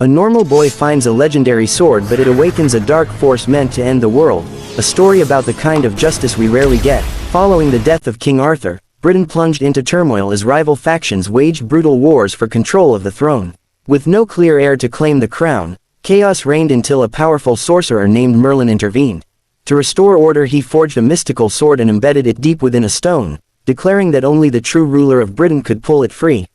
A normal boy finds a legendary sword, but it awakens a dark force meant to end the world, a story about the kind of justice we rarely get. Following the death of King Arthur, Britain plunged into turmoil as rival factions waged brutal wars for control of the throne. With no clear heir to claim the crown, chaos reigned until a powerful sorcerer named Merlin intervened. To restore order, he forged a mystical sword and embedded it deep within a stone, declaring that only the true ruler of Britain could pull it free.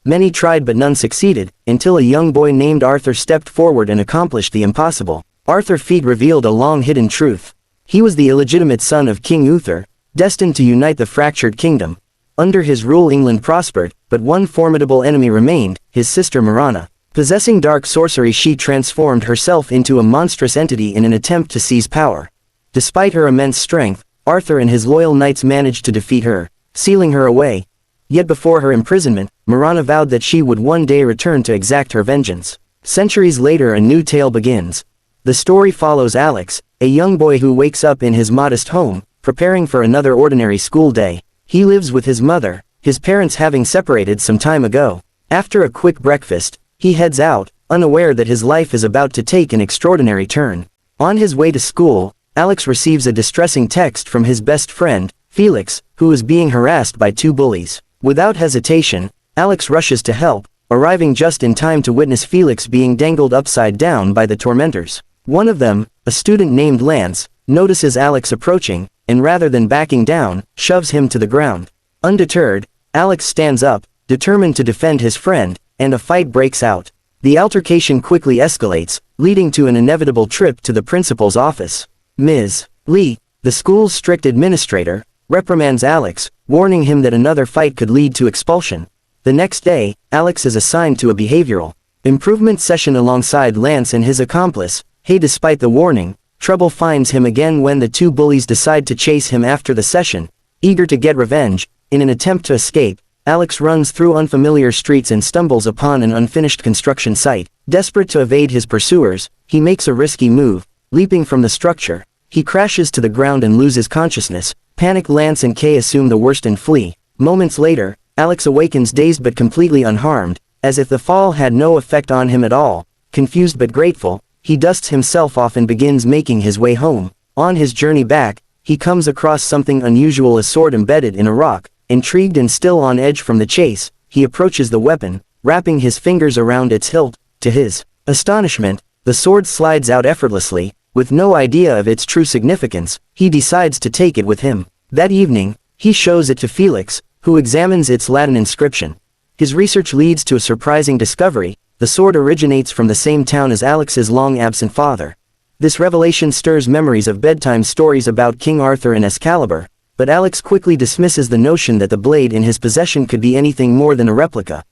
Many tried but none succeeded, until a young boy named Arthur stepped forward and accomplished the impossible. Arthur's feat revealed a long-hidden truth. He was the illegitimate son of King Uther, destined to unite the fractured kingdom. Under his rule England prospered, but one formidable enemy remained, his sister Mirana. Possessing dark sorcery, she transformed herself into a monstrous entity in an attempt to seize power. Despite her immense strength, Arthur and his loyal knights managed to defeat her, sealing her away. Yet before her imprisonment, Mirana vowed that she would one day return to exact her vengeance. Centuries later, a new tale begins. The story follows Alex, a young boy who wakes up in his modest home, preparing for another ordinary school day. He lives with his mother, his parents having separated some time ago. After a quick breakfast, he heads out, unaware that his life is about to take an extraordinary turn. On his way to school, Alex receives a distressing text from his best friend, Felix, who is being harassed by two bullies. Without hesitation, Alex rushes to help, arriving just in time to witness Felix being dangled upside down by the tormentors. One of them, a student named Lance, notices Alex approaching, and rather than backing down, shoves him to the ground. Undeterred, Alex stands up, determined to defend his friend, and a fight breaks out. The altercation quickly escalates, leading to an inevitable trip to the principal's office. Ms. Lee, the school's strict administrator, reprimands Alex, warning him that another fight could lead to expulsion. The next day, Alex is assigned to a behavioral improvement session alongside Lance and his accomplice. Despite the warning, trouble finds him again when the two bullies decide to chase him after the session. Eager to get revenge, in an attempt to escape, Alex runs through unfamiliar streets and stumbles upon an unfinished construction site. Desperate to evade his pursuers, he makes a risky move, leaping from the structure. He crashes to the ground and loses consciousness. Panicked Lance and Kay assume the worst and flee. Moments later, Alex awakens dazed but completely unharmed, as if the fall had no effect on him at all. Confused but grateful, he dusts himself off and begins making his way home. On his journey back, he comes across something unusual, a sword embedded in a rock. Intrigued and still on edge from the chase, he approaches the weapon, wrapping his fingers around its hilt. To his astonishment, the sword slides out effortlessly. With no idea of its true significance, he decides to take it with him. That evening, he shows it to Felix, who examines its Latin inscription. His research leads to a surprising discovery: the sword originates from the same town as Alex's long-absent father. This revelation stirs memories of bedtime stories about King Arthur and Excalibur, but Alex quickly dismisses the notion that the blade in his possession could be anything more than a replica.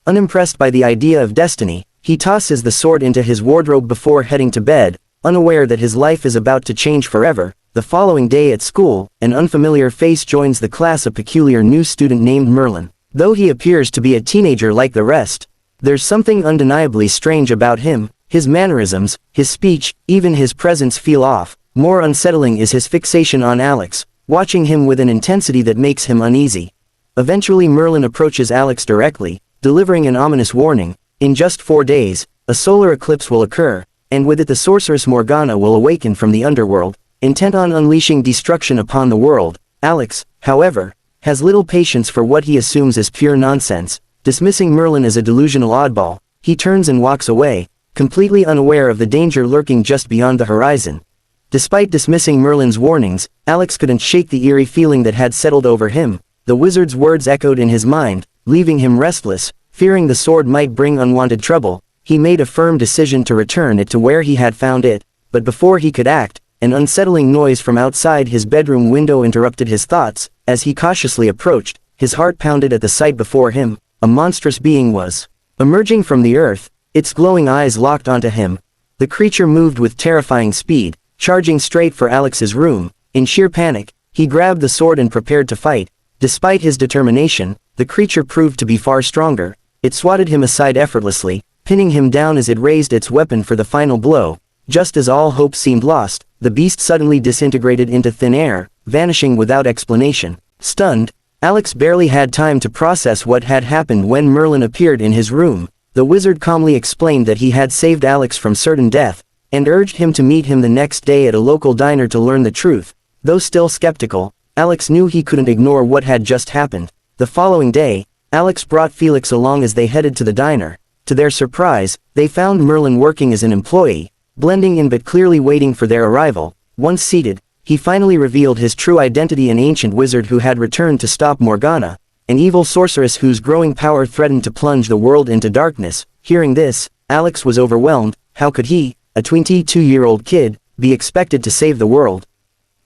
Unimpressed by the idea of destiny, he tosses the sword into his wardrobe before heading to bed, unaware that his life is about to change forever. The following day at school, an unfamiliar face joins the class, a peculiar new student named Merlin. Though he appears to be a teenager like the rest, there's something undeniably strange about him. His mannerisms, his speech, even his presence feel off. More unsettling is his fixation on Alex, watching him with an intensity that makes him uneasy. Eventually Merlin approaches Alex directly, delivering an ominous warning. In just 4 days, a solar eclipse will occur, and with it the sorceress Morgana will awaken from the underworld, intent on unleashing destruction upon the world. Alex, however, has little patience for what he assumes is pure nonsense. Dismissing Merlin as a delusional oddball, he turns and walks away, completely unaware of the danger lurking just beyond the horizon. Despite dismissing Merlin's warnings, Alex couldn't shake the eerie feeling that had settled over him. The wizard's words echoed in his mind, leaving him restless. Fearing the sword might bring unwanted trouble, he made a firm decision to return it to where he had found it. But before he could act, an unsettling noise from outside his bedroom window interrupted his thoughts. As he cautiously approached, his heart pounded at the sight before him. A monstrous being was emerging from the earth, its glowing eyes locked onto him. The creature moved with terrifying speed, charging straight for Alex's room. In sheer panic, he grabbed the sword and prepared to fight. Despite his determination, the creature proved to be far stronger. It swatted him aside effortlessly, pinning him down as it raised its weapon for the final blow. Just as all hope seemed lost, the beast suddenly disintegrated into thin air, vanishing without explanation. Stunned, Alex barely had time to process what had happened when Merlin appeared in his room. The wizard calmly explained that he had saved Alex from certain death, and urged him to meet him the next day at a local diner to learn the truth. Though still skeptical, Alex knew he couldn't ignore what had just happened. The following day, Alex brought Felix along as they headed to the diner. To their surprise, they found Merlin working as an employee, blending in but clearly waiting for their arrival. Once seated, he finally revealed his true identity: an ancient wizard who had returned to stop Morgana, an evil sorceress whose growing power threatened to plunge the world into darkness. Hearing this, Alex was overwhelmed. How could he, a 22-year-old kid, be expected to save the world?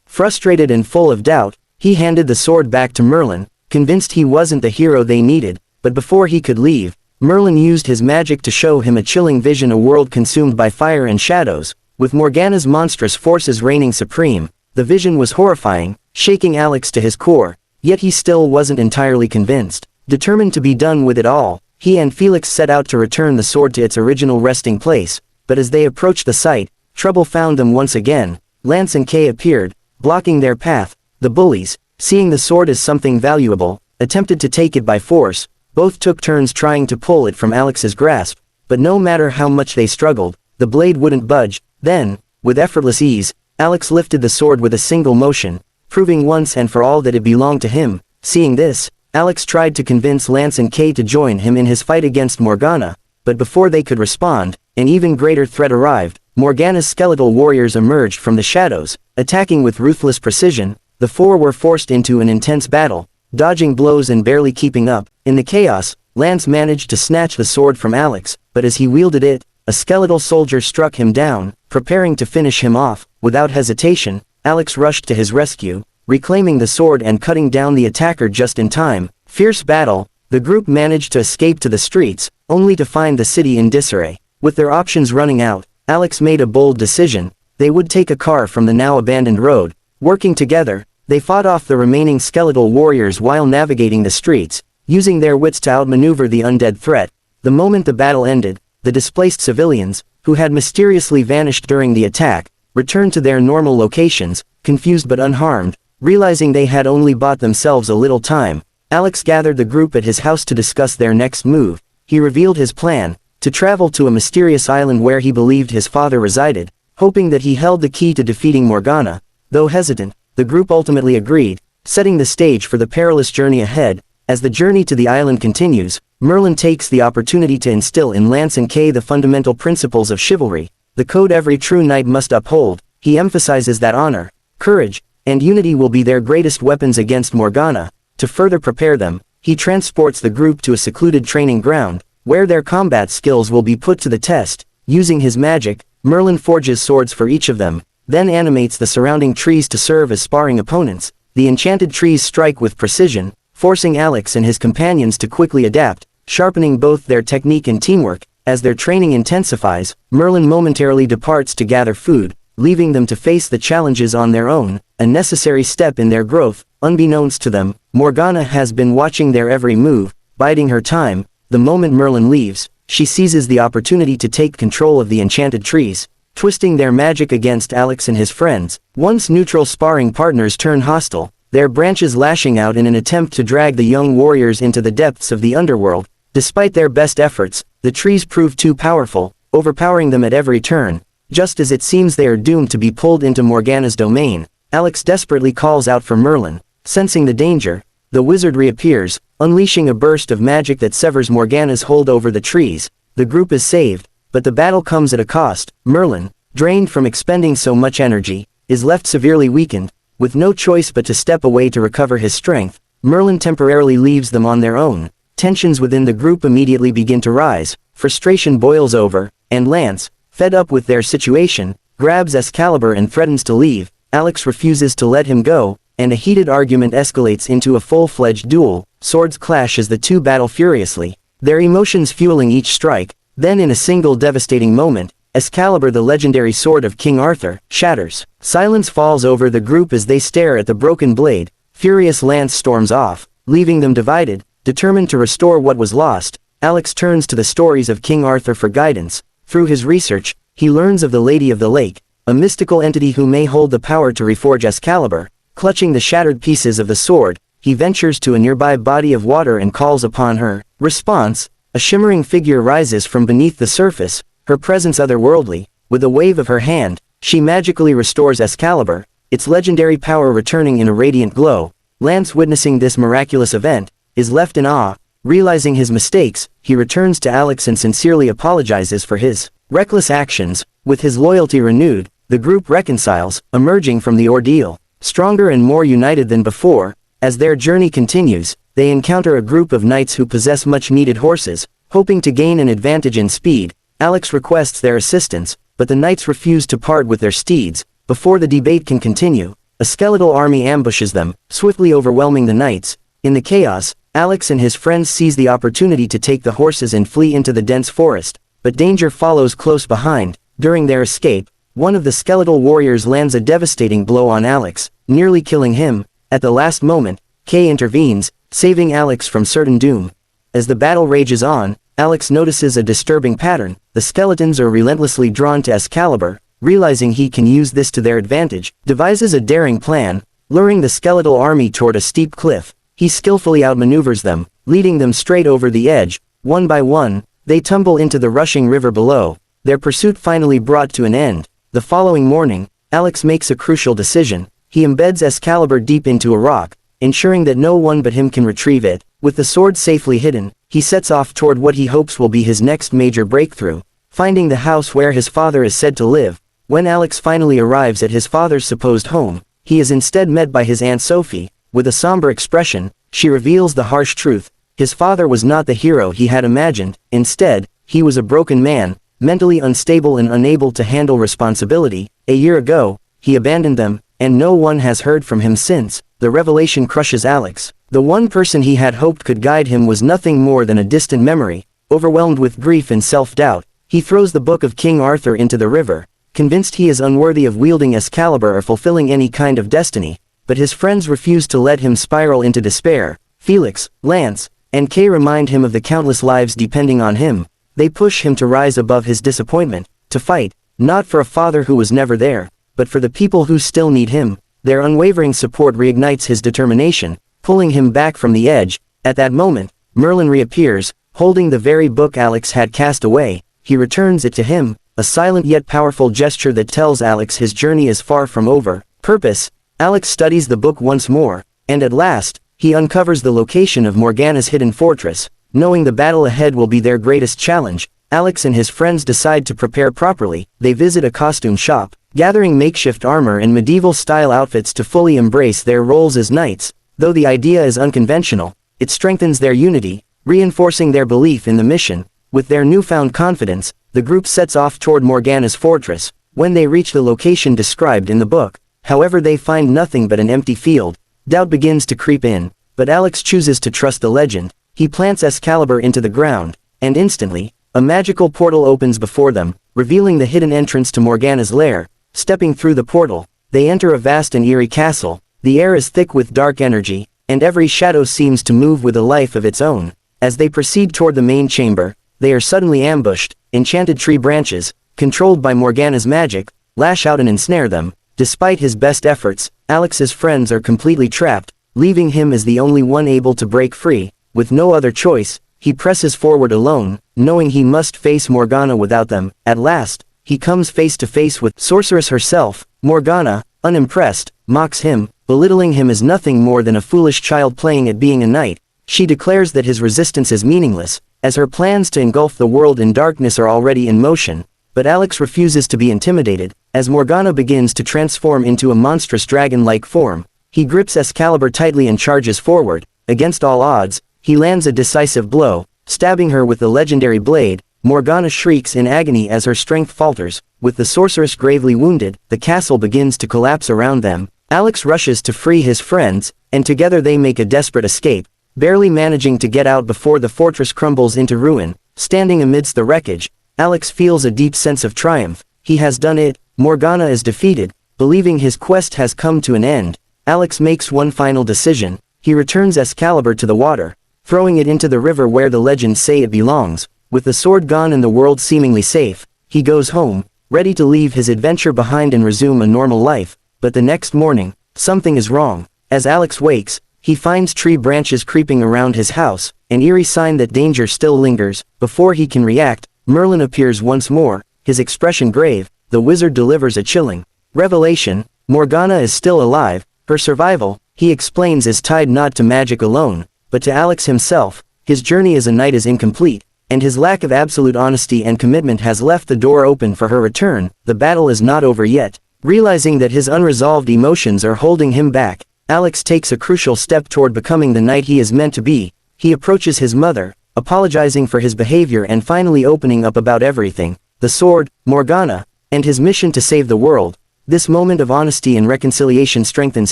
Frustrated and full of doubt, he handed the sword back to Merlin, convinced he wasn't the hero they needed. But before he could leave, Merlin used his magic to show him a chilling vision: a world consumed by fire and shadows, with Morgana's monstrous forces reigning supreme. The vision was horrifying, shaking Alex to his core, yet he still wasn't entirely convinced. Determined to be done with it all, he and Felix set out to return the sword to its original resting place. But as they approached the site, trouble found them once again. Lance and Kay appeared, blocking their path. The bullies, seeing the sword as something valuable, attempted to take it by force. Both took turns trying to pull it from Alex's grasp, but no matter how much they struggled, the blade wouldn't budge. Then, with effortless ease, Alex lifted the sword with a single motion, proving once and for all that it belonged to him. Seeing this, Alex tried to convince Lance and Kay to join him in his fight against Morgana, but before they could respond, an even greater threat arrived. Morgana's skeletal warriors emerged from the shadows, attacking with ruthless precision. The four were forced into an intense battle, dodging blows and barely keeping up. In the chaos, Lance managed to snatch the sword from Alex, but as he wielded it, a skeletal soldier struck him down, preparing to finish him off. Without hesitation, Alex rushed to his rescue, reclaiming the sword and cutting down the attacker just in time. Fierce battle, the group managed to escape to the streets, only to find the city in disarray. With their options running out, Alex made a bold decision. They would take a car from the now abandoned road. Working together, they fought off the remaining skeletal warriors while navigating the streets, using their wits to outmaneuver the undead threat. The moment the battle ended, the displaced civilians, who had mysteriously vanished during the attack, returned to their normal locations, confused but unharmed. Realizing they had only bought themselves a little time, Alex gathered the group at his house to discuss their next move. He revealed his plan: to travel to a mysterious island where he believed his father resided, hoping that he held the key to defeating Morgana. Though hesitant, the group ultimately agreed, setting the stage for the perilous journey ahead. As the journey to the island continues, Merlin takes the opportunity to instill in Lance and Kay the fundamental principles of chivalry, the code every true knight must uphold. He emphasizes that honor, courage, and unity will be their greatest weapons against Morgana. To further prepare them, he transports the group to a secluded training ground, where their combat skills will be put to the test. Using his magic, Merlin forges swords for each of them, then animates the surrounding trees to serve as sparring opponents. The enchanted trees strike with precision, forcing Alex and his companions to quickly adapt, sharpening both their technique and teamwork. As their training intensifies, Merlin momentarily departs to gather food, leaving them to face the challenges on their own, a necessary step in their growth. Unbeknownst to them, Morgana has been watching their every move, biding her time. The moment Merlin leaves, she seizes the opportunity to take control of the enchanted trees, twisting their magic against Alex and his friends. Once neutral sparring partners turn hostile, their branches lashing out in an attempt to drag the young warriors into the depths of the underworld. Despite their best efforts, the trees prove too powerful, overpowering them at every turn. Just as it seems they are doomed to be pulled into Morgana's domain, Alex desperately calls out for Merlin. Sensing the danger, the wizard reappears, unleashing a burst of magic that severs Morgana's hold over the trees. The group is saved, but the battle comes at a cost. Merlin, drained from expending so much energy, is left severely weakened. With no choice but to step away to recover his strength, Merlin temporarily leaves them on their own. Tensions within the group immediately begin to rise. Frustration boils over, and Lance, fed up with their situation, grabs Excalibur and threatens to leave. Alex refuses to let him go, and a heated argument escalates into a full-fledged duel. Swords clash as the two battle furiously, their emotions fueling each strike. Then in a single devastating moment, Excalibur, the legendary sword of King Arthur, shatters. Silence falls over the group as they stare at the broken blade. Furious Lance storms off, leaving them divided. Determined to restore what was lost, Alex turns to the stories of King Arthur for guidance. Through his research, he learns of the Lady of the Lake, a mystical entity who may hold the power to reforge Excalibur. Clutching the shattered pieces of the sword, he ventures to a nearby body of water and calls upon her. Response: A shimmering figure rises from beneath the surface, her presence otherworldly. With a wave of her hand, she magically restores Excalibur, its legendary power returning in a radiant glow. Lance, witnessing this miraculous event, is left in awe. Realizing his mistakes, he returns to Alex and sincerely apologizes for his reckless actions. With his loyalty renewed, the group reconciles, emerging from the ordeal stronger and more united than before. As their journey continues, they encounter a group of knights who possess much-needed horses. Hoping to gain an advantage in speed, Alex requests their assistance, but the knights refuse to part with their steeds. Before the debate can continue, a skeletal army ambushes them, swiftly overwhelming the knights. In the chaos, Alex and his friends seize the opportunity to take the horses and flee into the dense forest, but danger follows close behind. During their escape, one of the skeletal warriors lands a devastating blow on Alex, nearly killing him. At the last moment, Kay intervenes, saving Alex from certain doom. As the battle rages on, Alex notices a disturbing pattern. The skeletons are relentlessly drawn to Excalibur. Realizing he can use this to their advantage, devises a daring plan, luring the skeletal army toward a steep cliff. He skillfully outmaneuvers them, leading them straight over the edge. One by one, they tumble into the rushing river below, their pursuit finally brought to an end. The following morning, Alex makes a crucial decision. He embeds Excalibur deep into a rock, ensuring that no one but him can retrieve it. With the sword safely hidden, he sets off toward what he hopes will be his next major breakthrough, finding the house where his father is said to live. When Alex finally arrives at his father's supposed home, he is instead met by his Aunt Sophie. With a somber expression, she reveals the harsh truth. His father was not the hero he had imagined. Instead, he was a broken man, mentally unstable and unable to handle responsibility. A year ago, he abandoned them, and no one has heard from him since. The revelation crushes Alex. The one person he had hoped could guide him was nothing more than a distant memory. Overwhelmed with grief and self-doubt, he throws the book of King Arthur into the river, convinced he is unworthy of wielding Excalibur or fulfilling any kind of destiny. But his friends refuse to let him spiral into despair. Felix, Lance, and Kay remind him of the countless lives depending on him. They push him to rise above his disappointment, to fight, not for a father who was never there, but for the people who still need him. Their unwavering support reignites his determination, pulling him back from the edge. At that moment, Merlin reappears, holding the very book Alex had cast away. He returns it to him, a silent yet powerful gesture that tells Alex his journey is far from over. Purpose. Alex studies the book once more, and at last, he uncovers the location of Morgana's hidden fortress. Knowing the battle ahead will be their greatest challenge, Alex and his friends decide to prepare properly. They visit a costume shop, gathering makeshift armor and medieval-style outfits to fully embrace their roles as knights. Though the idea is unconventional, it strengthens their unity, reinforcing their belief in the mission. With their newfound confidence, the group sets off toward Morgana's fortress. When they reach the location described in the book, however, they find nothing but an empty field. Doubt begins to creep in, but Alex chooses to trust the legend. He plants Excalibur into the ground, and instantly, a magical portal opens before them, revealing the hidden entrance to Morgana's lair. Stepping through the portal, they enter a vast and eerie castle. The air is thick with dark energy, and every shadow seems to move with a life of its own. As they proceed toward the main chamber, they are suddenly ambushed. Enchanted tree branches, controlled by Morgana's magic, lash out and ensnare them. Despite his best efforts, Alex's friends are completely trapped, leaving him as the only one able to break free. With no other choice, he presses forward alone, knowing he must face Morgana without them. At last, he comes face to face with sorceress herself. Morgana, unimpressed, mocks him, belittling him as nothing more than a foolish child playing at being a knight. She declares that his resistance is meaningless, as her plans to engulf the world in darkness are already in motion. But Alex refuses to be intimidated. As Morgana begins to transform into a monstrous dragon-like form, he grips Excalibur tightly and charges forward. Against all odds, he lands a decisive blow, stabbing her with the legendary blade. Morgana shrieks in agony as her strength falters. With the sorceress gravely wounded, the castle begins to collapse around them. Alex rushes to free his friends, and together they make a desperate escape, barely managing to get out before the fortress crumbles into ruin. Standing amidst the wreckage, Alex feels a deep sense of triumph. He has done it. Morgana is defeated. Believing his quest has come to an end, Alex makes one final decision. He returns Excalibur to the water, throwing it into the river where the legends say it belongs. With the sword gone and the world seemingly safe, he goes home, ready to leave his adventure behind and resume a normal life. But the next morning, something is wrong. As Alex wakes, he finds tree branches creeping around his house, an eerie sign that danger still lingers. Before he can react, Merlin appears once more, his expression grave. The wizard delivers a chilling revelation. Morgana is still alive. Her survival, he explains, is tied not to magic alone, but to Alex himself. His journey as a knight is incomplete, and his lack of absolute honesty and commitment has left the door open for her return. The battle is not over yet. Realizing that his unresolved emotions are holding him back, Alex takes a crucial step toward becoming the knight he is meant to be. He approaches his mother, apologizing for his behavior and finally opening up about everything: the sword, Morgana, and his mission to save the world. This moment of honesty and reconciliation strengthens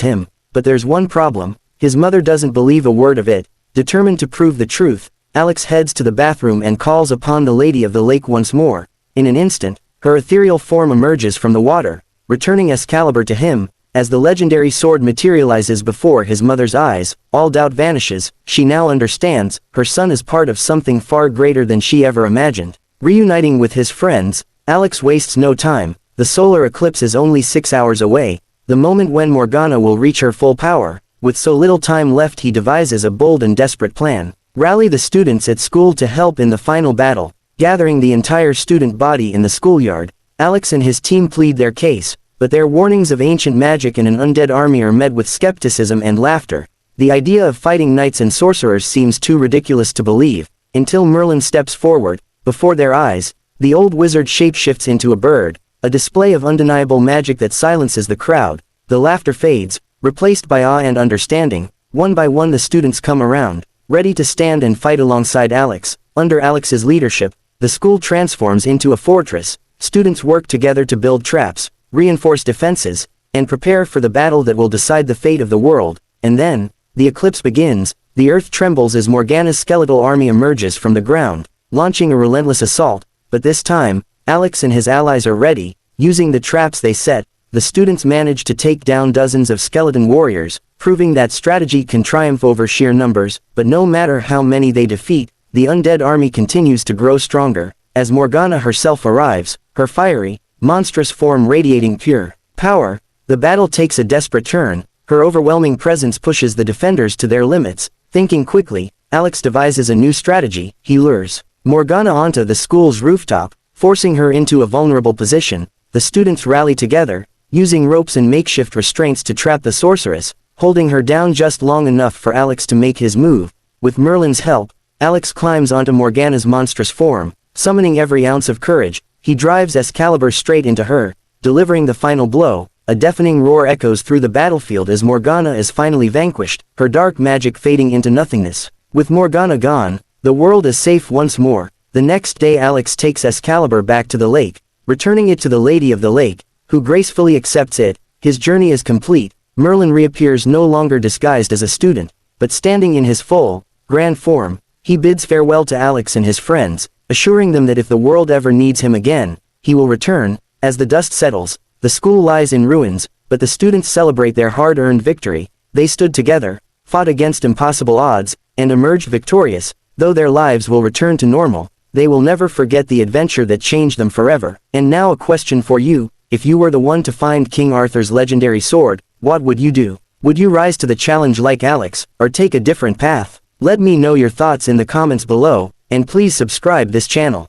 him. But there's one problem: his mother doesn't believe a word of it. Determined to prove the truth, Alex heads to the bathroom and calls upon the Lady of the Lake once more. In an instant, her ethereal form emerges from the water, returning Excalibur to him. As the legendary sword materializes before his mother's eyes, all doubt vanishes. She now understands, her son is part of something far greater than she ever imagined. Reuniting with his friends, Alex wastes no time. The solar eclipse is only 6 hours away, the moment when Morgana will reach her full power. With so little time left, he devises a bold and desperate plan. Rally the students at school to help in the final battle. Gathering the entire student body in the schoolyard, Alex and his team plead their case, but their warnings of ancient magic and an undead army are met with skepticism and laughter. The idea of fighting knights and sorcerers seems too ridiculous to believe, until Merlin steps forward. Before their eyes, the old wizard shapeshifts into a bird, a display of undeniable magic that silences the crowd. The laughter fades, replaced by awe and understanding. One by one the students come around, ready to stand and fight alongside Alex. Under Alex's leadership, the school transforms into a fortress. Students work together to build traps, reinforce defenses, and prepare for the battle that will decide the fate of the world. And then, the eclipse begins. The earth trembles as Morgana's skeletal army emerges from the ground, launching a relentless assault. But this time, Alex and his allies are ready. Using the traps they set, the students manage to take down dozens of skeleton warriors, proving that strategy can triumph over sheer numbers. But no matter how many they defeat, the undead army continues to grow stronger. As Morgana herself arrives, her fiery, monstrous form radiating pure power, the battle takes a desperate turn. Her overwhelming presence pushes the defenders to their limits. Thinking quickly, Alex devises a new strategy. He lures Morgana onto the school's rooftop, forcing her into a vulnerable position. The students rally together, using ropes and makeshift restraints to trap the sorceress, holding her down just long enough for Alex to make his move. With Merlin's help, Alex climbs onto Morgana's monstrous form, summoning every ounce of courage. He drives Excalibur straight into her, delivering the final blow. A deafening roar echoes through the battlefield as Morgana is finally vanquished, her dark magic fading into nothingness. With Morgana gone, the world is safe once more. The next day Alex takes Excalibur back to the lake, returning it to the Lady of the Lake, who gracefully accepts it. His journey is complete. Merlin reappears no longer disguised as a student, but standing in his full, grand form. He bids farewell to Alex and his friends, assuring them that if the world ever needs him again, he will return. As the dust settles, the school lies in ruins, but the students celebrate their hard-earned victory. They stood together, fought against impossible odds, and emerged victorious. Though their lives will return to normal, they will never forget the adventure that changed them forever. And now a question for you: if you were the one to find King Arthur's legendary sword, what would you do? Would you rise to the challenge like Alex, or take a different path? Let me know your thoughts in the comments below, and please subscribe this channel.